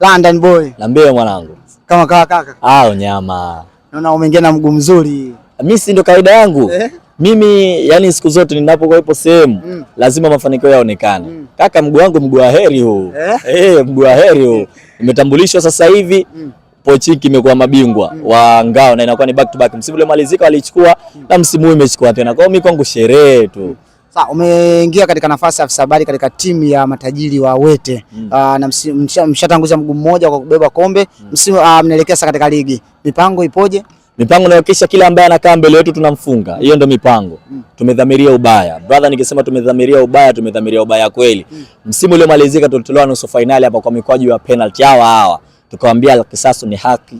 London boy. Niambie mwanangu. Kama kaka. Unyama. Naona umeingia na mguu mzuri. Mimi si ndo kaida yangu. Mimi yani siku zote ninapokuwepo sehemu lazima mafanikio yaonekane. Kaka, mguu wangu mguu wa heri huu. Mguu wa heri huu. Nimetambulishwa sasa hivi. Pochinki imekuwa mabingwa wa ngao na inakuwa ni back to back. Msimu ule malizika walichukua na msimu huu imechukua tena. Kwa hiyo mimi kwangu sherehe tu. Sasa umeingia katika nafasi ya afisa habari katika timu ya matajiri wa Wete. Na mshatanguza mguu mmoja kwa kubeba kombe. Msimu mnaelekea sasa katika ligi. Mipango ipoje? Mipango inahakikisha kila ambaye anakaa mbele yetu tunamfunga. Hiyo ndio mipango. Tumedhamiria ubaya. Brother, nikisema tumedhamiria ubaya kweli. Msimu ule malizika tulitolewa nusu finali hapa kwa mikwaju ya penalty hawa. Tukawaambia kisasi ni haki.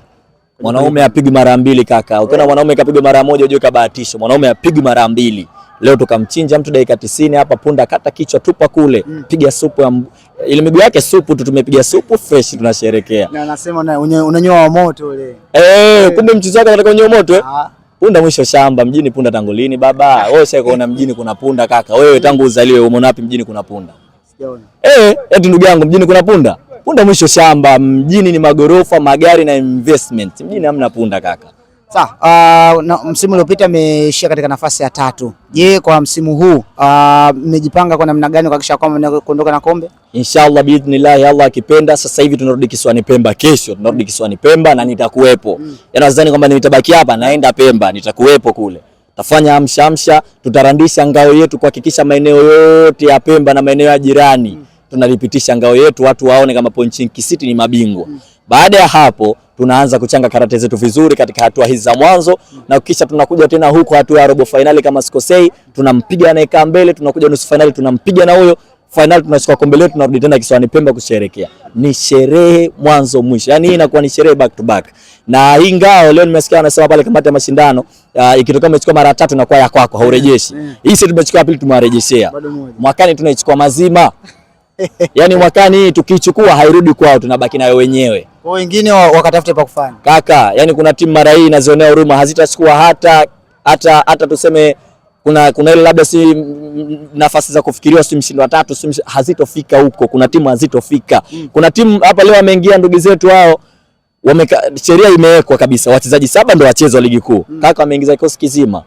Mwanaume apigwe mara mbili kaka. Ukiona mwanaume kapigwa mara moja unajua kabahatisha. Mwanaume apigwe mara mbili. Leo tukamchinja mtu dakika 90 hapa, punda kata kichwa tupa kule. Piga supu ya ile miguu yake supu tu, tumepiga supu fresh tunasherekea. Na anasema unanyoa moto ule. Kumbe mchezo wake anataka unyoa moto Punda mwisho shamba, mjini punda tangu lini baba? Wewe sasa unaona mjini kuna punda kaka. Wewe tangu uzaliwe umeona wapi mjini kuna punda? Sijaona. Eti ndugu yangu mjini kuna punda? Punda mwisho shamba, mjini ni magorofa, magari na investment. Mjini hamna punda kaka. Sawa, msimu uliopita ameishia katika nafasi ya 3. Je, kwa msimu huu mmejipanga kwa namna gani kuhakikisha kwamba kuondoka na kombe? Inshallah biidhnillah, Allah akipenda. Sasa hivi tunarudi kisiwani Pemba, kesho tunarudi kisiwani Pemba na nitakuwepo. Yaani nadhani kwamba nitabaki hapa, naenda Pemba, nitakuwepo kule. Tafanya amsha, tutarandisha ngao yetu kuhakikisha maeneo yote ya Pemba na maeneo ya jirani tunalipitisha ngao yetu, watu waone kama Pochinki City ni mabingwa. Baada ya hapo tunaanza kuchanga karate zetu vizuri katika hatua hizi za mwanzo na kisha tunakuja tena huko hatua ya robo finali kama sikosei, tunampiga anayekaa mbele, tunakuja nusu finali tunampiga na huyo, finali tunachukua kombe letu, tunarudi tena kisiwani Pemba kusherehekea. Ni sherehe mwanzo mwisho. Yaani hii inakuwa ni sherehe back to back. Na hii ngao leo nimesikia wanasema pale kamati ya mashindano ikitoka umechukua mara 3 na kwa ya kwako haurejeshi. Hii sisi tumechukua pili tumewarejeshea. Mwakani tunaichukua mazima. Yaani mwakani tukichukua hairudi kwao, tunabaki nayo wenyewe. Kwa wengine wakatafute pa kufanya. Kaka, yani kuna timu mara hii inazionea huruma, hazitachukua hata tuseme kuna ile labda si nafasi za kufikiriwa, si mshindo wa 3, si hazitofika huko. Kuna timu hazitofika. Kuna timu hapa leo ameingia ndugu zetu hao, sheria imewekwa kabisa. Wachezaji 7 ndio wacheza ligi kuu. Kaka wameingiza kikosi kizima.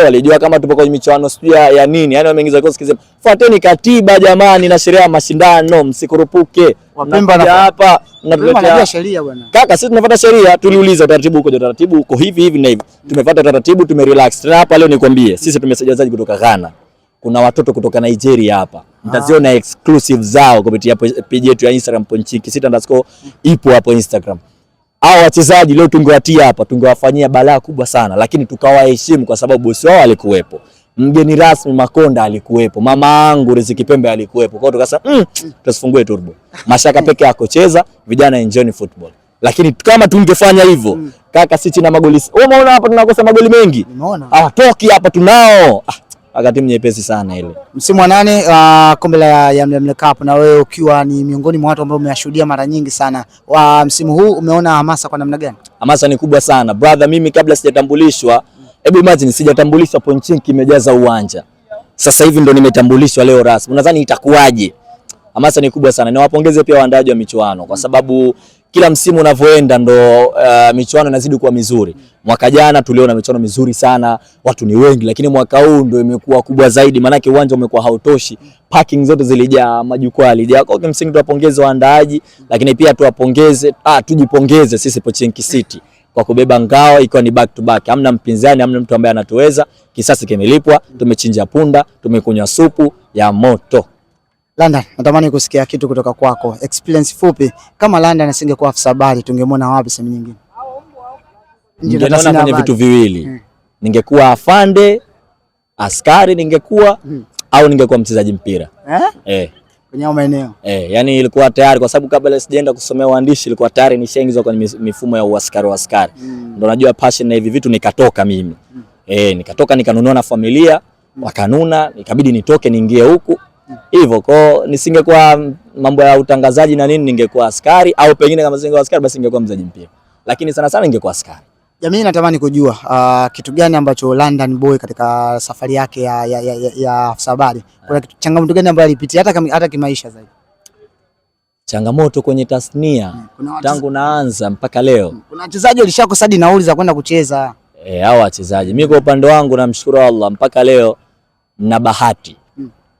Walijua kama tupo kwenye michuano sijui ya nini. Yaani wameingiza kikosi kizima. Fuateni katiba jamani na sheria ya mashindano, msikurupuke. Wapemba hapa tunatuletea sheria bwana. Kaka, sisi tunafuata sheria, tuliuliza utaratibu uko hivi na hivi. Tumefuata utaratibu, tumerelax. Tena hapa leo nikwambie, sisi tumesajili wachezaji kutoka Ghana. Kuna watoto kutoka Nigeria hapa. Mtaziona exclusive zao kupitia page yetu ya Instagram Pochinki City _ ipo hapo Instagram. Hao wachezaji leo tungewatia hapa, tungewafanyia balaa kubwa sana, lakini tukawaheshimu kwa sababu bosi wao alikuwepo. Mgeni rasmi Makonda alikuwepo. Mama yangu Riziki Pembe alikuwepo. Kwa hiyo tukasema tusifungue turbo. Mashaka peke yako cheza, vijana enjoy football. Lakini kama tungefanya hivyo, kaka sisi na magoli. Wewe umeona hapa tunakosa magoli mengi? Umeona? Toki hapa tunao. Wakati mnyepesi sana ile. Msimu wa 8 kombe la Mlemle Cup, na wewe ukiwa ni miongoni mwa watu ambao umeyashuhudia mara nyingi sana. Msimu huu umeona hamasa kwa namna gani? Hamasa ni kubwa sana. Brother, mimi kabla sijatambulishwa, hebu imagine sijatambulishwa Pochinki imejaza uwanja. Sasa hivi ndo nimetambulishwa leo rasmi. Unadhani itakuwaje? Hamasa ni kubwa sana. Niwapongeze pia waandaaji wa michuano kwa sababu kila msimu unavyoenda ndo michuano inazidi kuwa mizuri. Mwaka jana tuliona michuano mizuri sana, watu ni wengi, lakini mwaka huu ndo imekuwa kubwa zaidi maana uwanja umekuwa hautoshi. Parking zote zilijaa, majukwaa yalijaa. Kwa hiyo msingi tuwapongeze waandaaji, lakini pia tujipongeze sisi Pochinki City kwa kubeba ngao ikiwa ni back to back. Hamna mpinzani, hamna mtu ambaye anatuweza. Kisasi kimelipwa, tumechinja punda, tumekunywa supu ya moto. London, natamani kusikia kitu kutoka kwako. Experience fupi. Kama London asingekuwa afisa habari, tungemwona wapi sehemu nyingine? Ningeona kwenye vitu viwili. Ningekuwa afande, askari ningekuwa au ningekuwa mchezaji mpira. Kwenye maeneo. Yani ilikuwa tayari kwa sababu kabla sijaenda kusomea uandishi ilikuwa tayari nishaingizwa kwenye mifumo ya uaskari. Ndio najua passion na hivi vitu nikatoka mimi. Nikatoka nikanunua na familia, wakanuna, ikabidi nitoke niingie huku. Hivyo kwa nisingekuwa mambo ya utangazaji na nini ningekuwa askari, au pengine kama singekuwa askari basi ningekuwa mchezaji mpira. Lakini sana sana ningekuwa askari. Jamii natamani kujua kitu gani ambacho London Boy katika safari yake ya afisa habari, kuna changamoto gani ambayo alipitia hata kimaisha zaidi? Changamoto kwenye tasnia tangu naanza mpaka leo. Kuna wachezaji walishakosa hadi nauli za kwenda kucheza. Hao wachezaji. Mimi kwa upande wangu namshukuru Allah mpaka leo na bahati.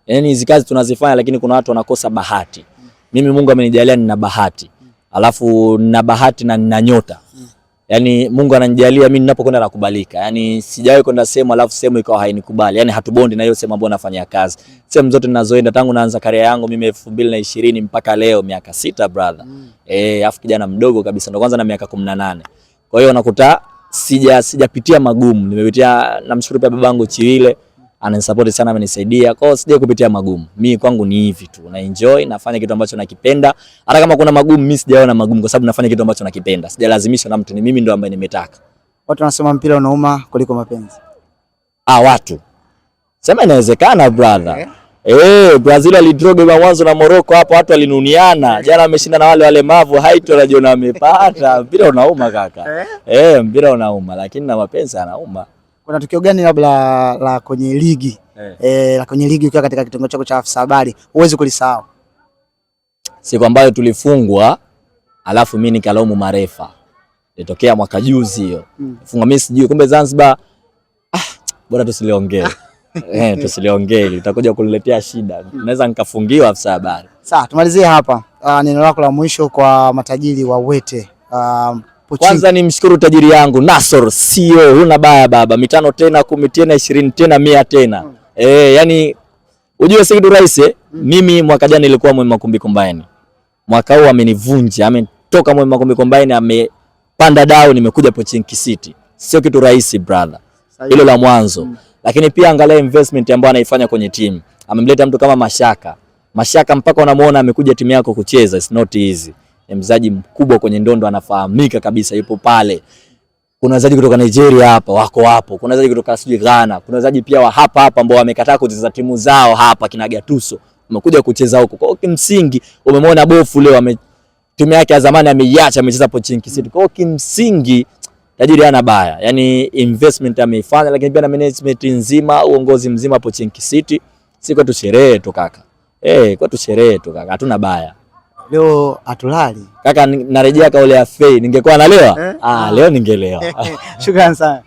Yaani hizi kazi tunazifanya lakini kuna watu wanakosa bahati. Mimi Mungu amenijalia nina bahati. Alafu nina bahati na nina nyota. Yaani Mungu ananijalia mimi ninapokwenda nakubalika. Yaani sijawahi kwenda sehemu alafu sehemu ikawa hainikubali. Yaani hatubondi na hiyo sehemu ambayo nafanya kazi. Sehemu zote ninazoenda tangu naanza career yangu mimi 2020 mpaka leo miaka 6 brother. Alafu kijana mdogo kabisa ndo kwanza na miaka 18. Kwa hiyo nakuta sijapitia magumu. Nimepitia, namshukuru pia babangu Chiwile ananisupport sana, amenisaidia. Kwa hiyo sija kupitia magumu. Mimi kwangu ni hivi tu. Na enjoy, nafanya kitu ambacho nakipenda. Hata kama kuna magumu mimi sijaona magumu kwa sababu nafanya kitu ambacho nakipenda. Sijalazimishwa na mtu, ni mimi ndo ambaye nimetaka. Watu wanasema mpira unauma kuliko mapenzi. Watu. Sema inawezekana brother. Brazil alidroga kwa mwanzo na Morocco hapo watu walinuniana. Jana wameshinda na wale walemavu Haiti wanajiona wamepata. Mpira unauma kaka. Mpira unauma lakini na mapenzi anauma. Kuna tukio gani labda la kwenye ligi? La kwenye ligi ukiwa katika kitengo chako cha afisa habari, huwezi kulisahau? Siku ambayo tulifungwa alafu mimi nikalaumu marefa. Ilitokea mwaka juzi hiyo. Funga mimi sijui kumbe Zanzibar. Bora tusiliongee. Tusiliongee litakuja kuniletea shida. Naweza nikafungiwa afisa habari. Sawa, tumalizie hapa. Neno lako la mwisho kwa matajiri wa Wete. Kwanza ni mshukuru tajiri yangu Nasor CEO, huna baya baba, 5 tena 10 tena 20 tena 100 tena. Yani ujue si kitu rahisi. Mimi mwaka jana nilikuwa Mwema Kumbi Kombaini. Mwaka huu amenivunja, ametoka Mwema Kumbi Kombaini amepanda dau, nimekuja Pochinki City. Sio kitu rahisi brother. Hilo la mwanzo. Lakini pia angalia investment ambayo anaifanya kwenye timu. Amemleta mtu kama Mashaka mpaka unamuona amekuja timu yako kucheza, it's not easy. Ni mchezaji mkubwa kwenye ndondo, anafahamika kabisa, yupo pale. Kuna wachezaji kutoka Nigeria hapa wako hapo. Kuna wachezaji kutoka Ghana. Kuna wachezaji pia wa hapa ambao wamekataa kucheza timu zao hapa kina Gatuso. Wamekuja kucheza huko. Kwa hiyo kimsingi umemwona Bofu leo timu yake ya zamani ameiacha, amecheza Pochinki City. Kwa hiyo kimsingi tajiri hana baya. Yaani investment ameifanya lakini pia na management nzima, uongozi mzima Pochinki City. Si kwetu sherehe tu kaka. Kwetu sherehe tu kaka. Hatuna baya. Leo atulali. Kaka narejea kauli ya Fei, ningekuwa nalewa? Leo ningelewa. Shukrani sana.